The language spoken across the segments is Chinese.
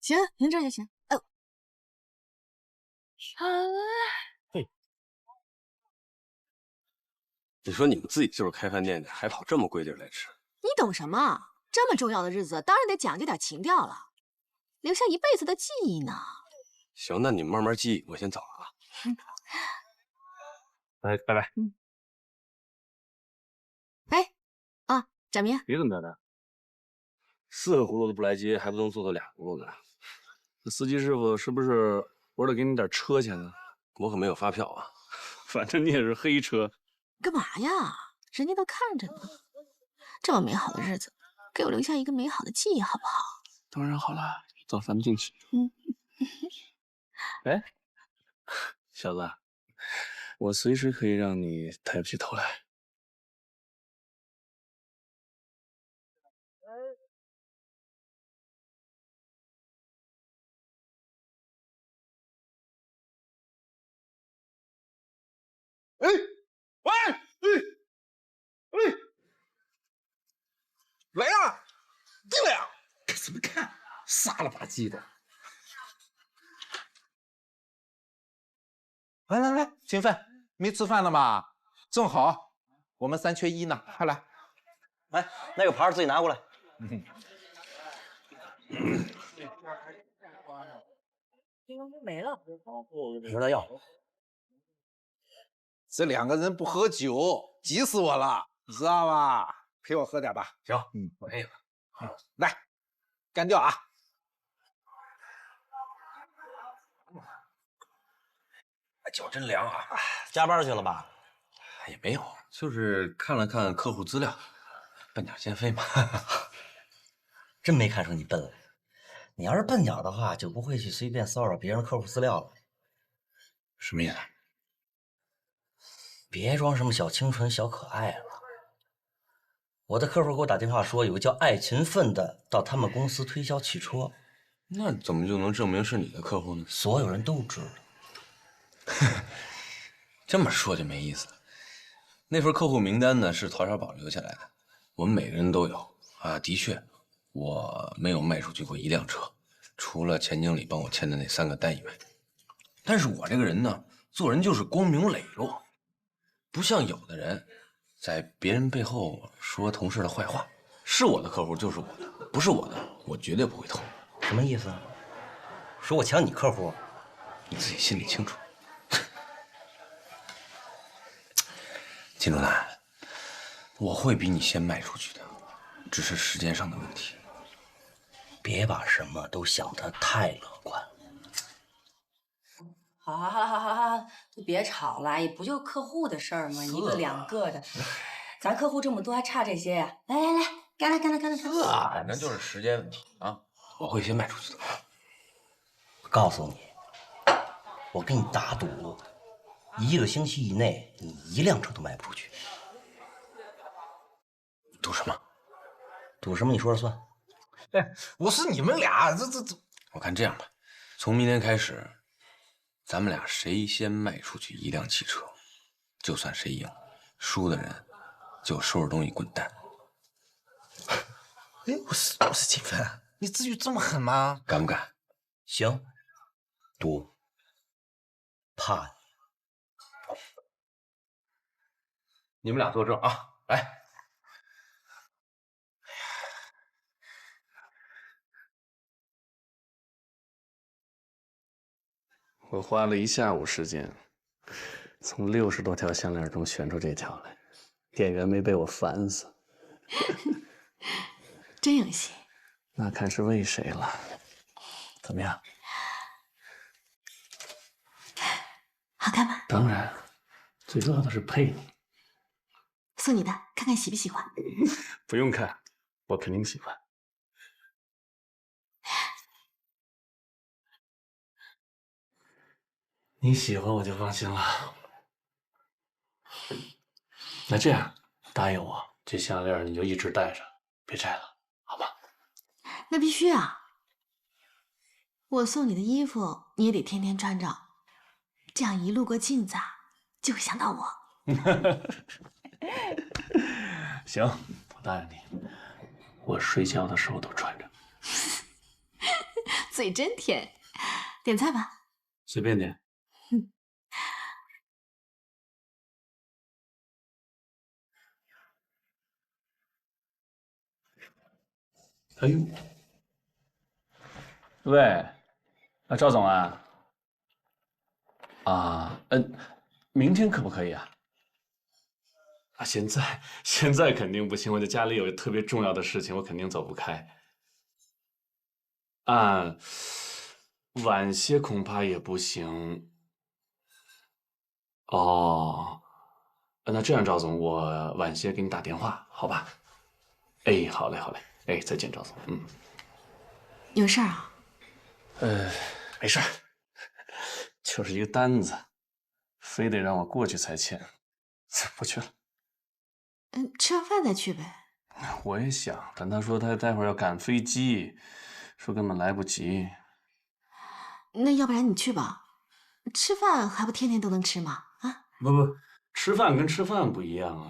行，停这就行。哦，嘿，你说你们自己就是开饭店的，还跑这么贵地儿来吃？你懂什么？这么重要的日子，当然得讲究点情调了，留下一辈子的记忆呢。行，那你们慢慢记，我先走了啊。拜拜。哎，啊，展明，别跟他的，4个葫芦都不来接，还不能做到2葫芦的。那司机师傅是不是我得给你点车钱呢？我可没有发票啊。反正你也是黑车。干嘛呀？人家都看着呢。这么美好的日子，给我留下一个美好的记忆，好不好？当然好了，走，咱们进去。哎，小子，我随时可以让你抬不起头来。哎，喂，哎，来呀，进来呀！看什么看？傻了吧唧的。来来来，秦奋，没吃饭了吗？正好，我们3缺1呢，快来。来，那个盘自己拿过来。没了。我说他要。这2个人不喝酒，急死我了，你知道吧？陪我喝点吧。行，我陪你。来，干掉啊！脚真凉啊！加班去了吧？也没有，就是看了看客户资料，奔点闲费嘛。真没看出你笨来。你要是笨点的话，就不会去随便骚扰别人客户资料了。什么意思？别装什么小清纯、小可爱了。我的客户给我打电话说，有个叫艾勤奋的到他们公司推销汽车。那怎么就能证明是你的客户呢？所有人都知道。这么说就没意思了。那份客户名单呢是陶小宝留下来的，我们每个人都有啊。的确，我没有卖出去过1辆车，除了钱经理帮我签的那3个单以外。但是我这个人呢，做人就是光明磊落，不像有的人在别人背后说同事的坏话。是我的客户就是我的，不是我的，我绝对不会偷。什么意思？说我抢你客户？你自己心里清楚。金钟南，我会比你先卖出去的，只是时间上的问题。别把什么都想得太乐观。好，就别吵了，也不就客户的事儿吗？1个2个的，咱客户这么多，还差这些呀？来，干了！反正就是时间问题啊，我会先卖出去的。我告诉你，我跟你打赌，1个星期以内你1辆车都卖不出去。赌什么？赌什么？你说了算。哎，我是你们俩，这，我看这样吧，从明天开始，咱们俩谁先卖出去1辆汽车，就算谁赢，输的人就收拾东西滚蛋。哎，我是秦奋，你至于这么狠吗？敢不敢？行，赌。怕你。你们俩作证啊，来。我花了1下午时间，从60多条项链中选出这条来，店员没被我烦死。真有戏。那看是为谁了。怎么样？好看吗？当然，最重要的是配你。送你的，看看喜不喜欢。不用看，我肯定喜欢。你喜欢我就放心了。那这样，答应我，这项链你就一直戴着，别摘了，好吗？那必须啊！我送你的衣服你也得天天穿着，这样一路过镜子就会想到我。行，我答应你，我睡觉的时候都穿着。嘴真甜。点菜吧。随便点。哎呦，喂，赵总啊，明天可不可以啊？现在肯定不行，我在家里有特别重要的事情，我肯定走不开。晚些恐怕也不行。哦，那这样，赵总，我晚些给你打电话，好吧？哎，好嘞，好嘞，哎，再见，赵总。有事儿啊？没事儿，就是一个单子，非得让我过去才签，不去了。吃完饭再去呗。我也想，但他说他待会儿要赶飞机，说根本来不及。那要不然你去吧，吃饭还不天天都能吃吗？啊？不，吃饭跟吃饭不一样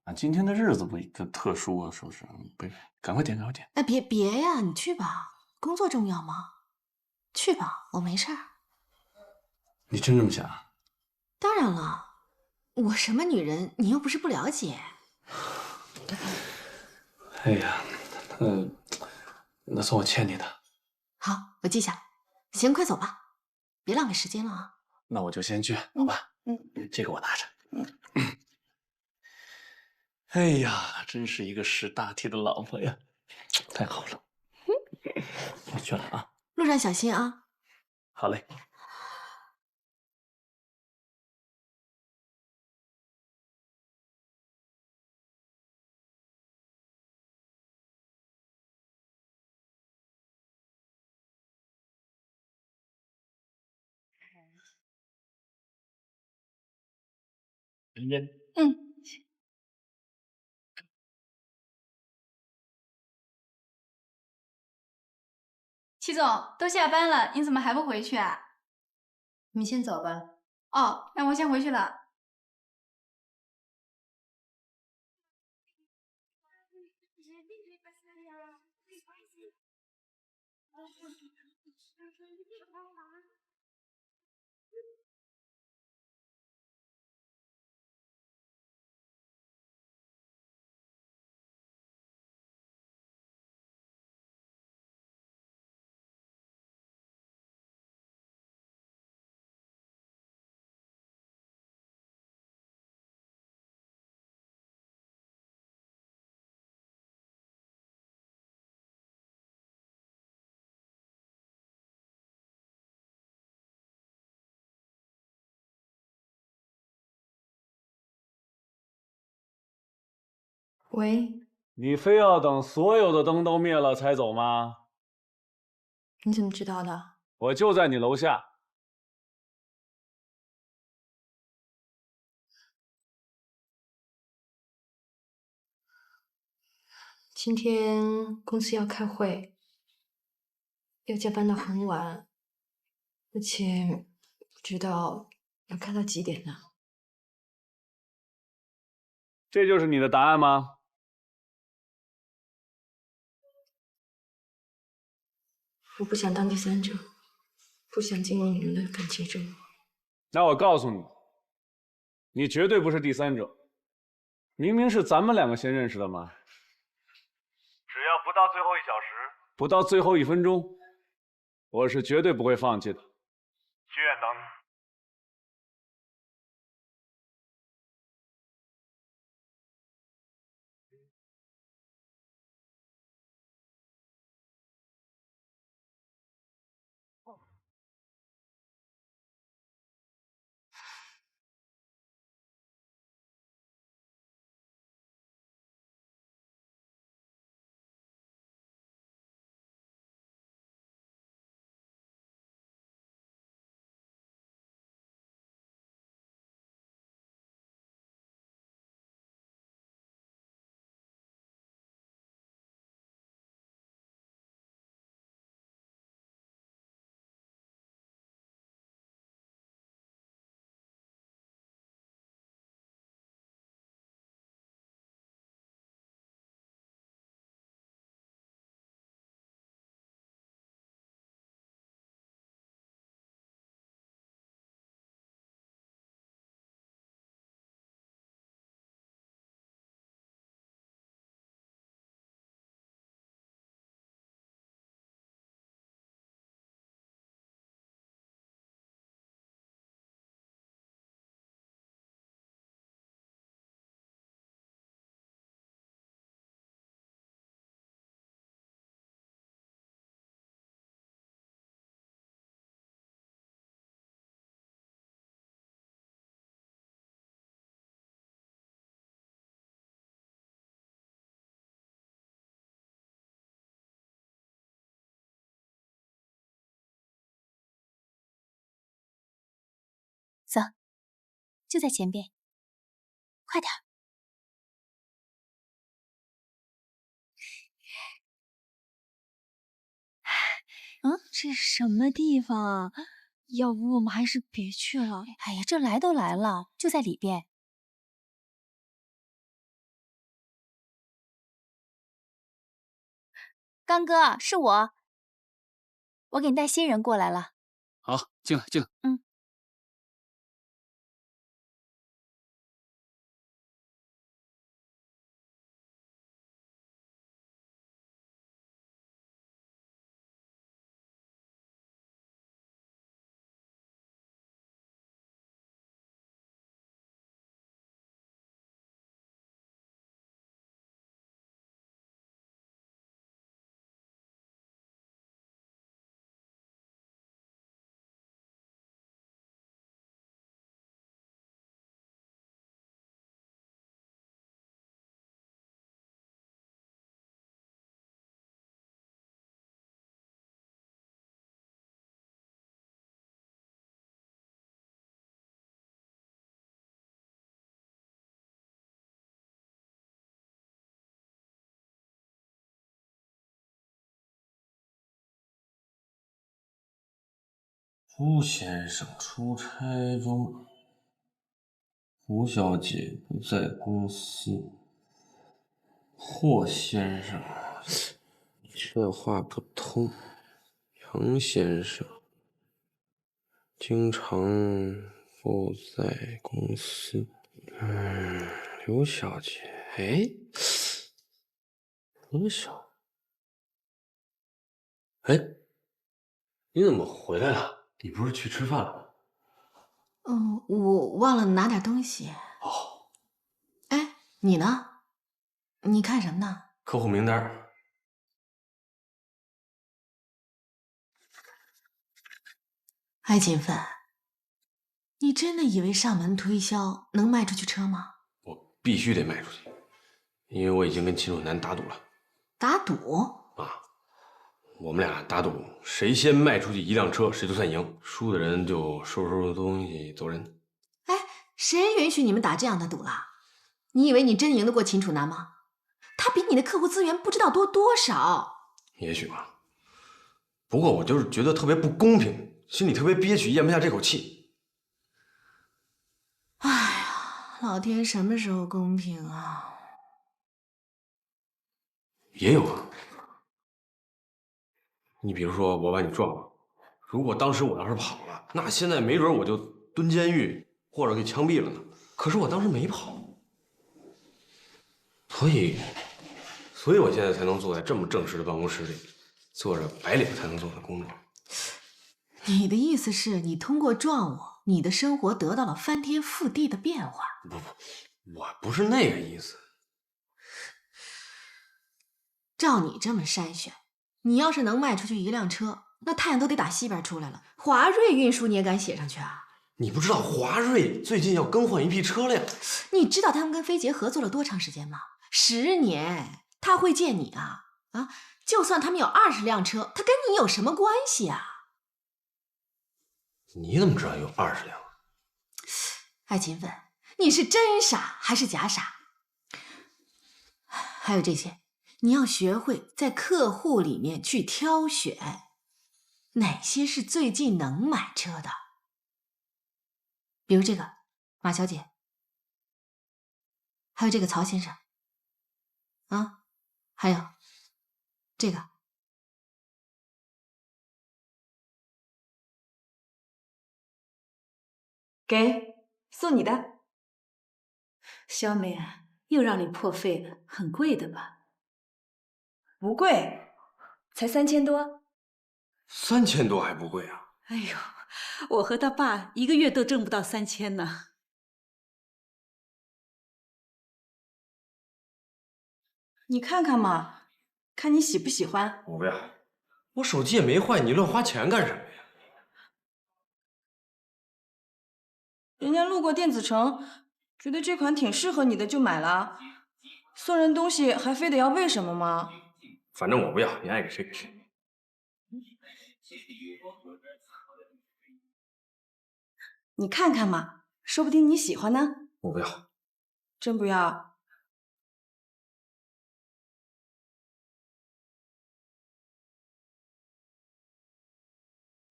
啊！今天的日子不特殊啊，是不是？别，赶快点，赶快点。哎，别呀，你去吧，工作重要吗？去吧，我没事儿。你真这么想？当然了，我什么女人，你又不是不了解。哎呀，那算我欠你的。好，我记下。行，快走吧，别浪费时间了啊。那我就先去，好吧？这个我拿着。哎呀，真是一个识大体的老婆呀，太好了。我去了啊。路上小心啊。好嘞。嗯，齐总，都下班了，你怎么还不回去啊？你先走吧。哦，那我先回去了。喂，你非要等所有的灯都灭了才走吗？你怎么知道的？我就在你楼下。今天公司要开会，要加班到很晚，而且不知道要开到几点呢。这就是你的答案吗？我不想当第三者，不想进入你们的感情生活。那我告诉你，你绝对不是第三者。明明是咱们两个先认识的嘛。只要不到最后1小时，不到最后1分钟，我是绝对不会放弃的。剧院等你。走，就在前边，快点儿。这什么地方啊？要不我们还是别去了。哎呀，这来都来了，就在里边。刚哥，是我，我给你带新人过来了。好，进来，进来。嗯。胡先生出差中，胡小姐不在公司。霍先生，这话不通。杨先生经常不在公司。刘小姐，哎，刘小，哎，你怎么回来了？你不是去吃饭了吗？我忘了拿点东西。哦，哎，你呢？你看什么呢？客户名单。艾锦芬，你真的以为上门推销能卖出去车吗？我必须得卖出去，因为我已经跟秦楚南打赌了。打赌？啊，我们俩打赌，谁先卖出去一辆车，谁就算赢，输的人就收拾东西走人。哎，谁允许你们打这样的赌了？你以为你真赢得过秦楚南吗？他比你的客户资源不知道多多少。也许吧，不过我就是觉得特别不公平，心里特别憋屈，咽不下这口气。哎呀，老天什么时候公平啊？也有啊，你比如说我把你撞了，如果当时我要是跑了，那现在没准我就蹲监狱或者给枪毙了呢。可是我当时没跑，所以我现在才能坐在这么正式的办公室里，做着白领才能做的工作。你的意思是你通过撞我，你的生活得到了翻天覆地的变化？不，我不是那个意思。照你这么筛选，你要是能卖出去一辆车，那太阳都得打西边出来了。华瑞运输你也敢写上去啊？你不知道华瑞最近要更换一批车辆？你知道他们跟飞捷合作了多长时间吗？10年。他会见你啊？就算他们有20辆车，他跟你有什么关系啊？你怎么知道有20辆？艾勤奋，你是真傻还是假傻？还有这些，你要学会在客户里面去挑选，哪些是最近能买车的。比如这个马小姐，还有这个曹先生，还有这个。给，送你的。小美，又让你破费了，很贵的吧？不贵，才3000多。3000多还不贵啊？哎呦，我和他爸一个月都挣不到3000呢。你看看嘛，看你喜不喜欢。我不要，我手机也没坏，你乱花钱干什么呀？人家路过电子城，觉得这款挺适合你的就买了。送人东西还非得要为什么吗？反正我不要，你爱给谁给谁。你看看嘛，说不定你喜欢呢。我不要。真不要？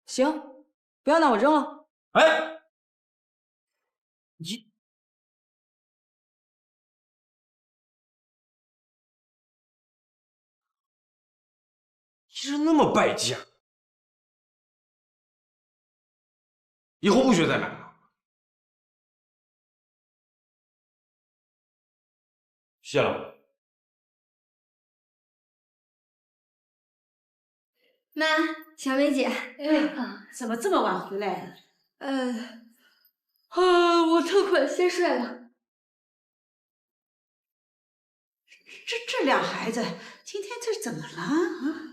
行，不要那我扔了。哎，你人那么败家，以后不许再买了。谢了。妈，小梅姐，怎么这么晚回来？我特困，先睡了。这俩孩子今天这怎么了啊？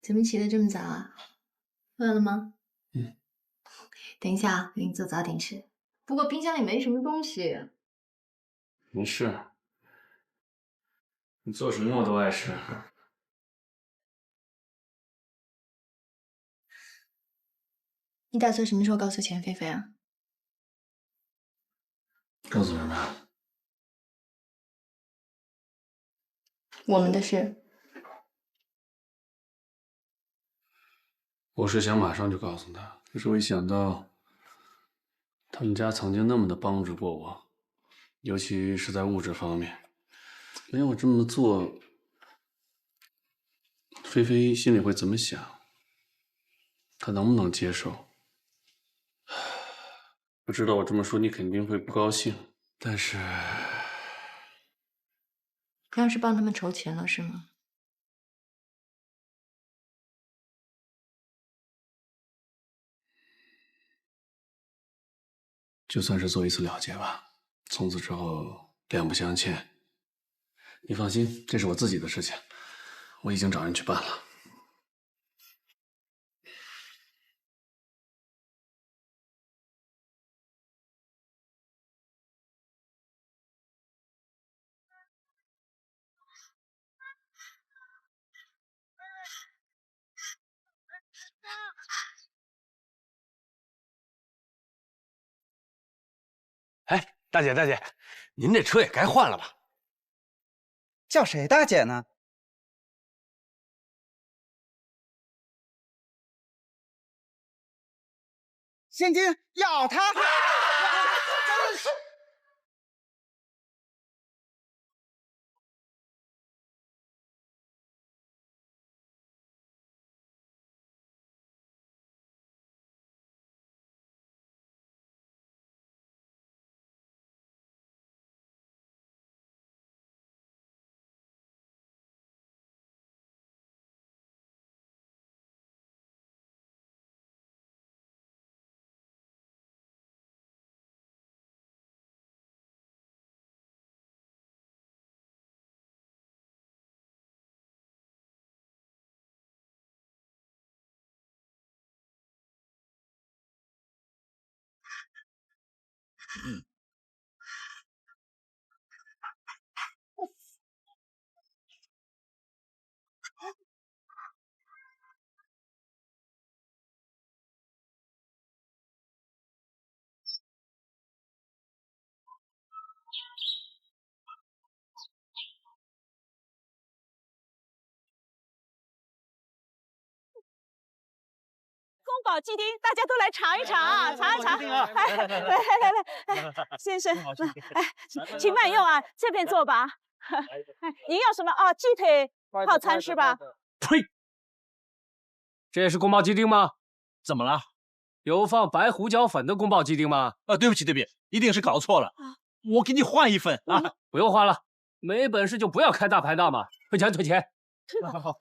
怎么起得这么早啊？饿了吗？嗯。等一下，给你做早点吃。不过冰箱里没什么东西。没事，你做什么我都爱吃。你打算什么时候告诉钱菲菲啊？告诉什么呀？我们的事。我是想马上就告诉他，可是我一想到他们家曾经那么的帮助过我，尤其是在物质方面，没有我这么做，菲菲心里会怎么想？她能不能接受？我知道我这么说你肯定会不高兴，但是你要是帮他们筹钱了是吗？就算是做一次了结吧，从此之后两不相欠。你放心，这是我自己的事情，我已经找人去办了。哎，大姐，大姐，您这车也该换了吧？叫谁大姐呢？现金要他！宫保鸡丁，大家都来尝一尝啊，尝一尝。来，先生，请慢用啊，这边坐吧。您要什么啊？鸡腿套餐是吧？呸！这也是宫保鸡丁吗？怎么了？有放白胡椒粉的宫保鸡丁吗？对不起，一定是搞错了。我给你换一份啊！不用换了，没本事就不要开大排档嘛！退钱，退钱！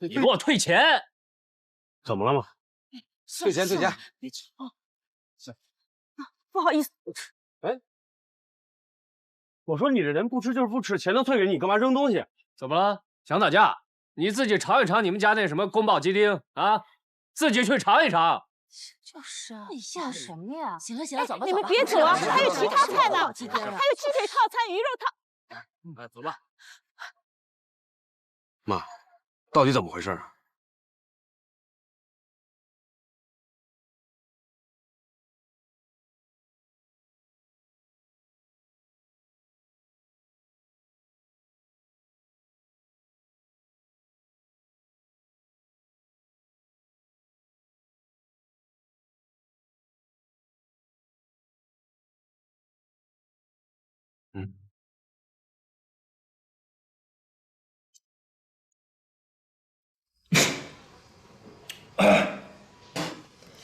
你给我退钱！怎么了嘛？退钱，退钱！不好意思。哎，我说你这人不吃就是不吃，钱都退给你，干嘛扔东西？怎么了？想打架？你自己尝一尝你们家那什么宫保鸡丁啊，自己去尝一尝。就是啊，你笑什么呀？行了行了，走吧。你们别走啊，还有其他菜呢，还有鸡腿套餐、鱼肉套。走吧。妈，到底怎么回事啊？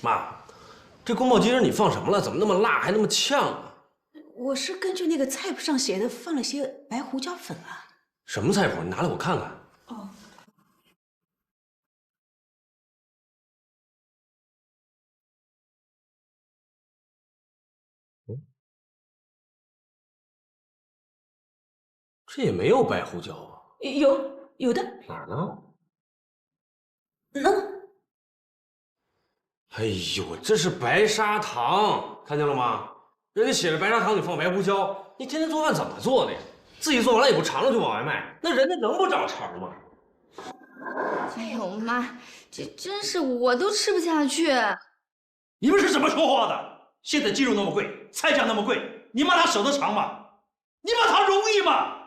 妈，这宫保鸡丁你放什么了？怎么那么辣，还那么呛啊？我是根据那个菜谱上写的放了些白胡椒粉啊。什么菜谱？你拿来我看看。哦。这也没有白胡椒啊。有的。哪儿呢？呢？哎呦，这是白砂糖，看见了吗？人家写着白砂糖，你放白胡椒，你天天做饭怎么做的呀？自己做完了也不尝尝就往外卖，那人家能不长馋吗？哎呦妈，这真是我都吃不下去。你们是怎么说话的？现在鸡肉那么贵，菜价那么贵，你骂他手得长吗？你骂他容易吗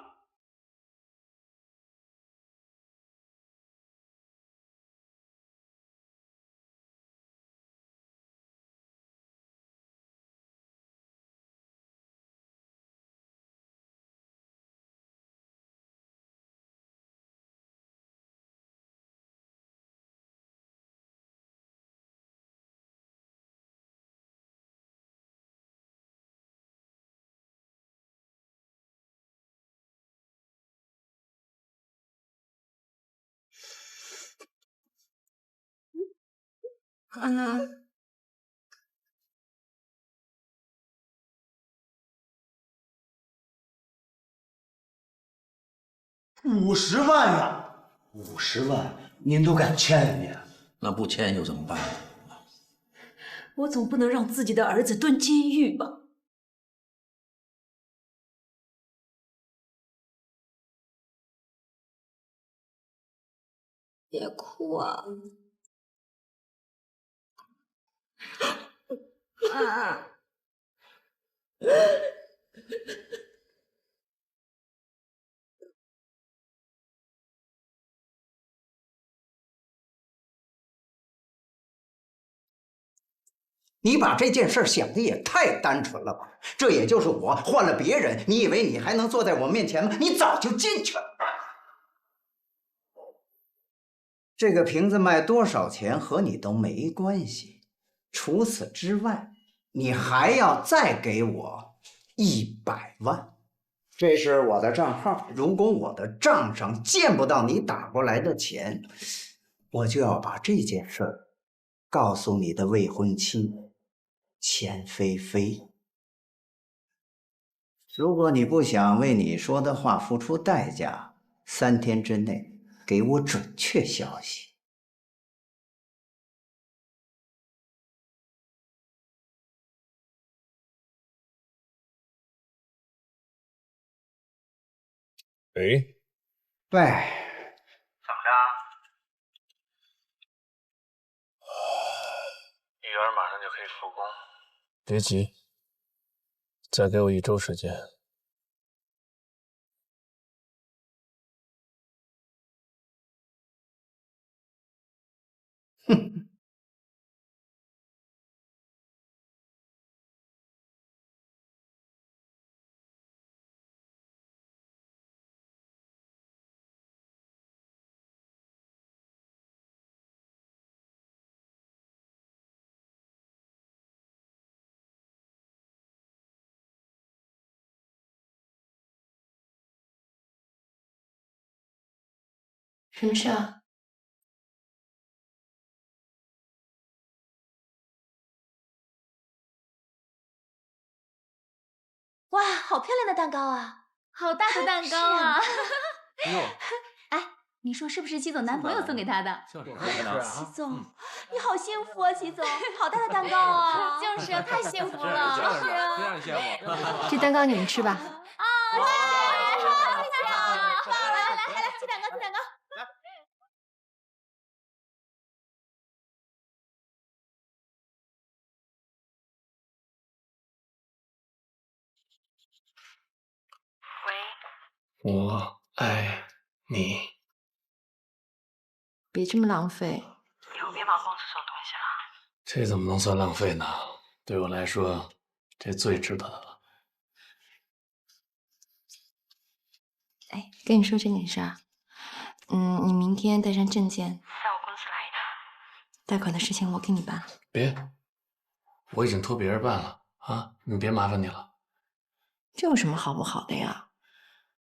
？50万呀！50万，您都敢欠人家？那不签又怎么办？我总不能让自己的儿子蹲监狱吧？别哭啊！你把这件事想的也太单纯了吧？这也就是我换了别人，你以为你还能坐在我面前吗？你早就进去了。这个瓶子卖多少钱和你都没关系，除此之外，你还要再给我100万。这是我的账号，如果我的账上见不到你打过来的钱，我就要把这件事儿告诉你的未婚妻钱菲菲。如果你不想为你说的话付出代价，3天之内给我准确消息。喂，喂，怎么的？玉儿马上就可以复工。别急，再给我1周时间。哼。什么事啊？哇，好漂亮的蛋糕啊！好大的蛋糕啊！哎，你说是不是齐总男朋友送给他的？齐总，你好幸福啊！齐总，好大的蛋糕啊！就是啊，太幸福了。就是啊，非常羡慕。这蛋糕你们吃吧。啊，太好了！来，吃蛋糕，吃蛋糕。我爱你。别这么浪费。以后别往公司送东西了。这怎么能算浪费呢？对我来说，这最值得的了。哎，跟你说这件事儿，你明天带上证件到我公司来一趟。贷款的事情我给你办。别，我已经托别人办了啊，你别麻烦你了。这有什么好不好的呀？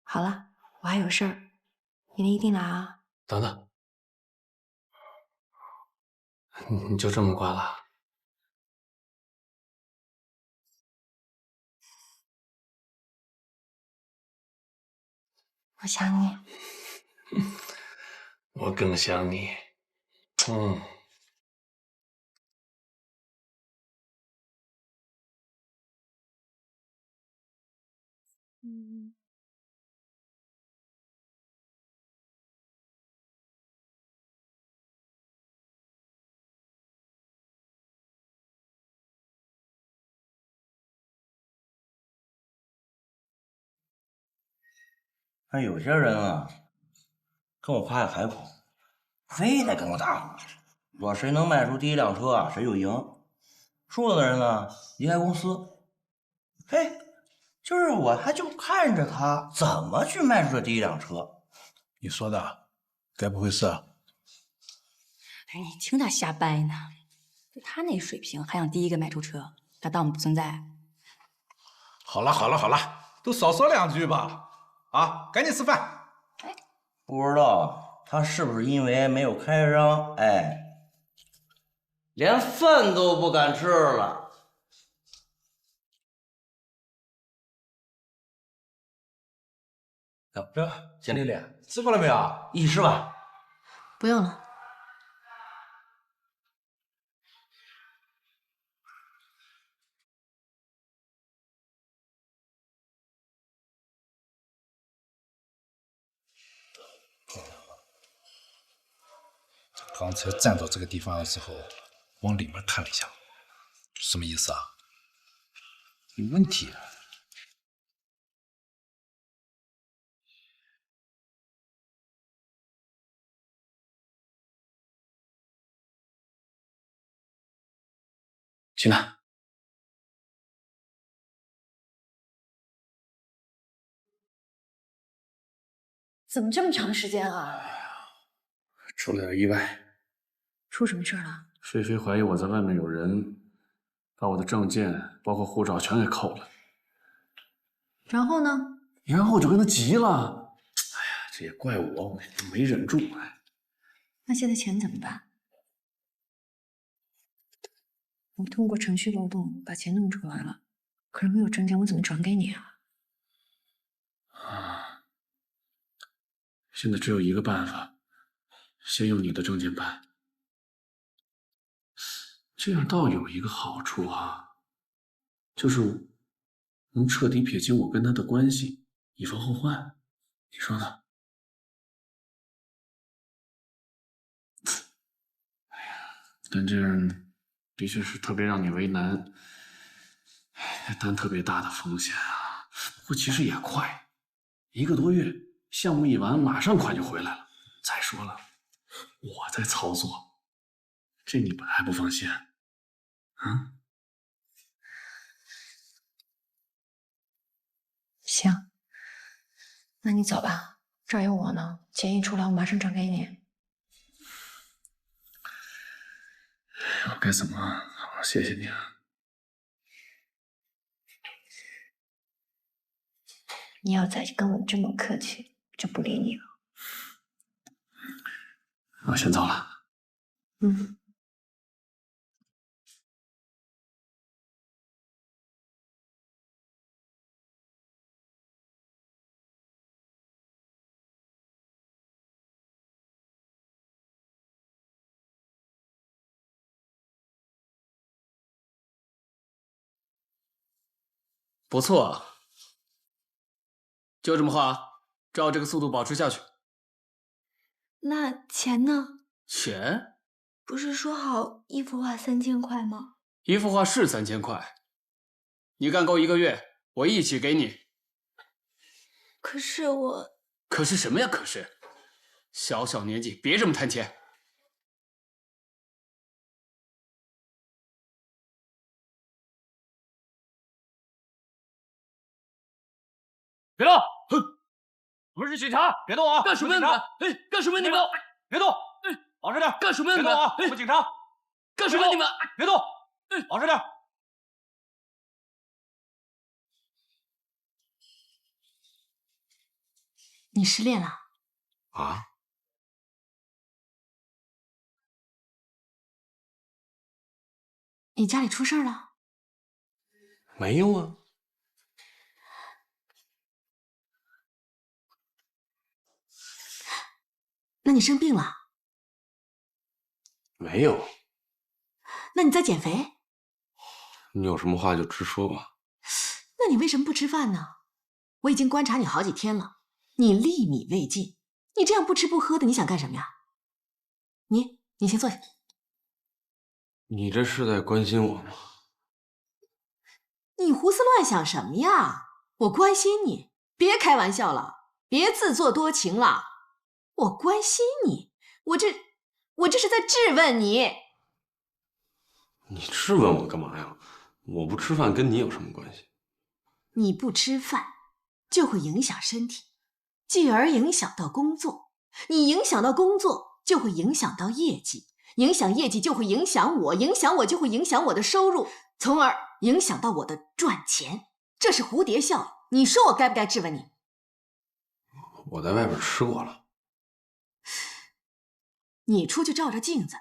好了，我还有事儿，明天一定来啊。等等，你就这么挂了？我想你。我更想你。但有些人啊，跟我夸下海口，非得跟我打火，说谁能卖出第1辆车啊，谁就赢。输了的人呢，离开公司。嘿，就是我，还就看着他怎么去卖出这第1辆车。你说的，该不会是？哎，你听他瞎掰呢，就他那水平，还想第1个卖出车，他当我们不存在？好了好了好了，都少说2句吧。啊，赶紧吃饭。不知道他是不是因为没有开张，哎，连饭都不敢吃了。这简丽丽吃过了没有？一起吃吧。不用了。刚才站到这个地方的时候，往里面看了一下，什么意思啊？有问题啊！进来。怎么这么长时间啊？出了点意外，出什么事了？菲菲怀疑我在外面有人，把我的证件包括护照全给扣了。然后呢？然后我就跟他急了。哎呀，这也怪我没忍住。那现在钱怎么办？我通过程序漏洞把钱弄出来了，可是没有证件，我怎么转给你啊？现在只有一个办法，先用你的证件办。这样倒有一个好处啊，就是能彻底撇清我跟他的关系，以防后患。你说呢？哎呀，但这样的确是特别让你为难，担特别大的风险啊。不过其实也快，1个多月，项目一完，马上款就回来了。再说了，我在操作，这你还不放心？嗯？行，那你走吧，这儿有我呢，钱一出来我马上转给你。我该怎么好好谢谢你啊？你要再跟我这么客气，就不理你了。我先走了。嗯。不错啊，就这么画，照这个速度保持下去。那钱呢？钱？不是说好一幅画3000块吗？一幅画是3000块，你干够1个月，我一起给你。可是我……可是什么呀？可是，小小年纪别这么贪钱。别动！哼，我们是警察，别动啊！干什么呀你们？哎，干什么呀你们？别动！哎，老实点！干什么呀你们？别动啊！我们警察！干什么你们？别动！哎，老实点！你失恋了？啊？你家里出事了？没有啊。那你生病了？没有。那你在减肥？你有什么话就直说吧。那你为什么不吃饭呢？我已经观察你好几天了，你粒米未进，你这样不吃不喝的，你想干什么呀？你先坐下。你这是在关心我吗？你胡思乱想什么呀？我关心你，别开玩笑了，别自作多情了。我关心你，我这是在质问你。你质问我干嘛呀？我不吃饭跟你有什么关系？你不吃饭就会影响身体，继而影响到工作，你影响到工作就会影响到业绩，影响业绩就会影响我，影响我就会影响我的收入，从而影响到我的赚钱，这是蝴蝶效应。你说我该不该质问你？我在外边吃过了。你出去照照镜子，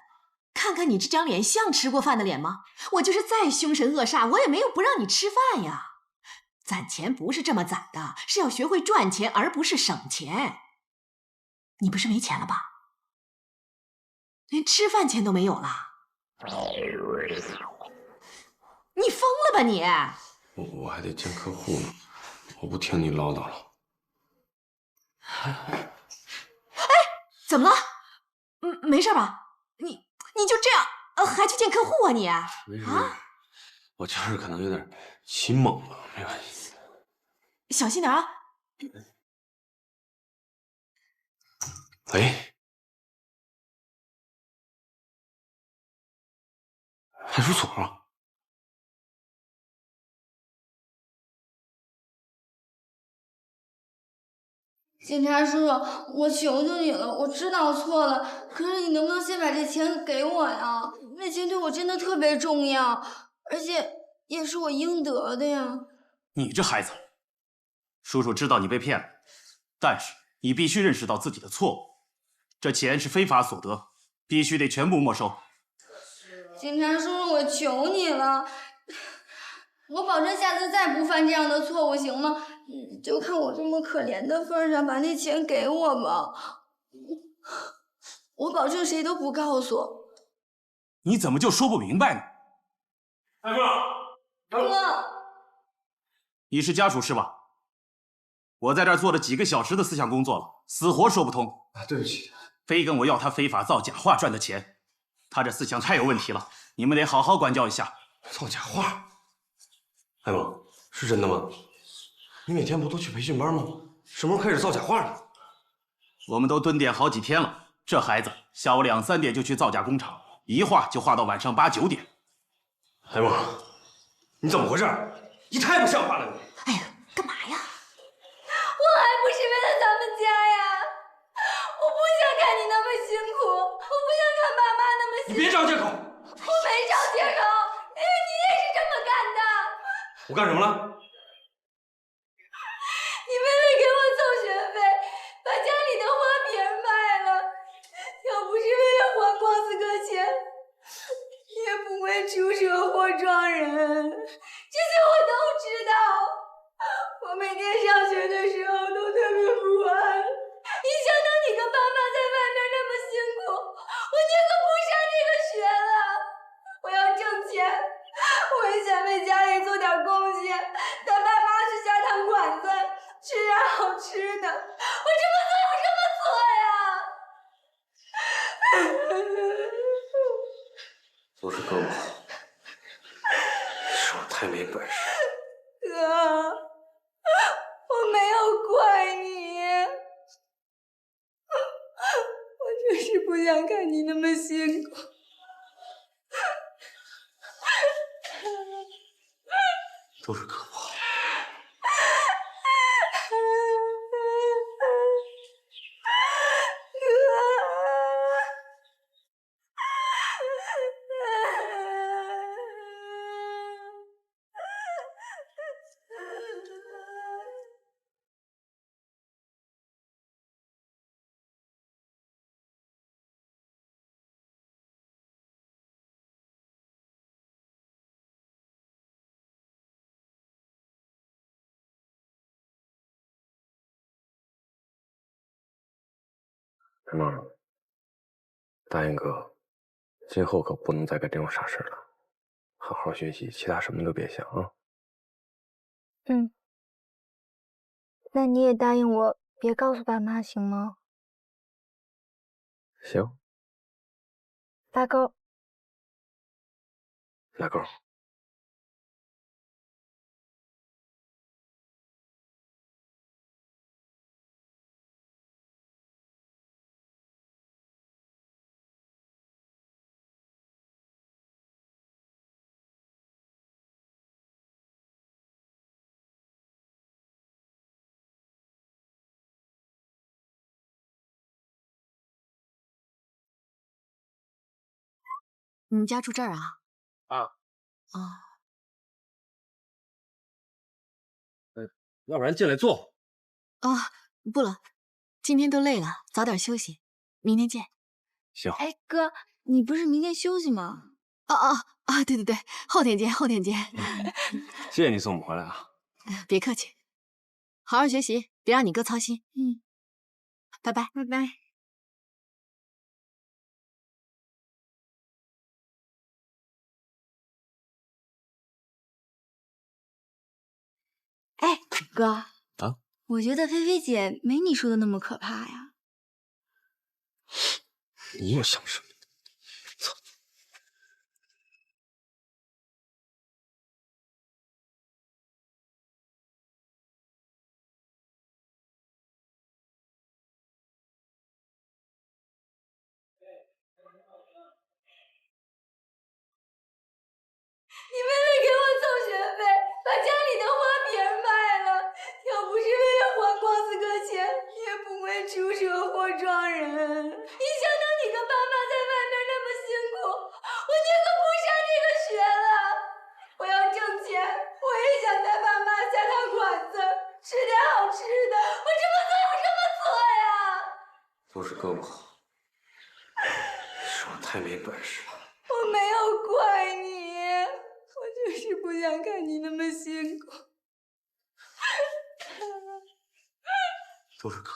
看看你这张脸像吃过饭的脸吗？我就是再凶神恶煞，我也没有不让你吃饭呀。攒钱不是这么攒的，是要学会赚钱，而不是省钱。你不是没钱了吧？连吃饭钱都没有了？你疯了吧你？我还得见客户呢，我不听你唠叨了。哎，怎么了？没事吧？你就这样，还去见客户啊你？没事，我就是可能有点起猛了，没关系。小心点啊！喂，派出所啊？警察叔叔，我求求你了，我知道我错了，可是你能不能先把这钱给我呀？那钱对我真的特别重要，而且也是我应得的呀。你这孩子，叔叔知道你被骗了，但是你必须认识到自己的错误。这钱是非法所得，必须得全部没收。警察叔叔，我求你了，我保证下次再不犯这样的错误，行吗？就看我这么可怜的份上，把那钱给我吧。我保证谁都不告诉。你怎么就说不明白呢？大哥，哥，你是家属是吧？我在这儿做了几个小时的思想工作了，死活说不通。对不起，非跟我要他非法造假画赚的钱，他这思想太有问题了，你们得好好管教一下。造假画？海萌，是真的吗？你每天不都去培训班吗？什么时候开始造假画的？我们都蹲点好几天了，这孩子下午2、3点就去造假工厂，一画就画到晚上8、9点。海萌，你怎么回事？你太不像话了！你，干嘛呀？我还不是为了咱们家呀！我不想看你那么辛苦，我不想看爸妈那么辛苦。你别找借口！我没找借口，因为你也是这么干的。我干什么了？你为了给我凑学费，把家里的花瓶卖了。要不是为了还光子哥钱，你也不会出车祸撞人。这些我都知道。我每天上学的时候都特别不安。一想到你跟爸妈在外面那么辛苦，我宁可不上这个学了。我要挣钱，我也想为家里做点贡献，带爸妈去下趟馆子，吃点好吃的。我这么做有什么错呀？都是哥不好，是我太没本事。哥，我没有怪你，我就是不想看你那么辛苦。都是哥不好。海萌，答应哥，今后可不能再干这种傻事了，好好学习，其他什么都别想啊。嗯，那你也答应我，别告诉爸妈，行吗？行，大勾。拉钩。你们家住这儿啊？啊。哦。要不然进来坐。啊，不了，今天都累了，早点休息，明天见。行。哎，哥，你不是明天休息吗？对对对，后天见，后天见。谢谢你送我们回来啊。别客气，好好学习，别让你哥操心。拜拜，拜拜。哎，哥啊，我觉得菲菲姐没你说的那么可怕呀。你又想什么？操！你为了给我凑学费，把家里的花瓶卖了。要不是为了还光子哥钱，你也会出车祸撞人。一想到你跟爸妈在外面那么辛苦，我宁可不上这个学了。我要挣钱，我也想带爸妈下趟馆子，吃点好吃的。我这么做有什么错呀？都是哥不好，是我太没本事了。我没有怪你，我就是不想看你那么辛苦。都是哥。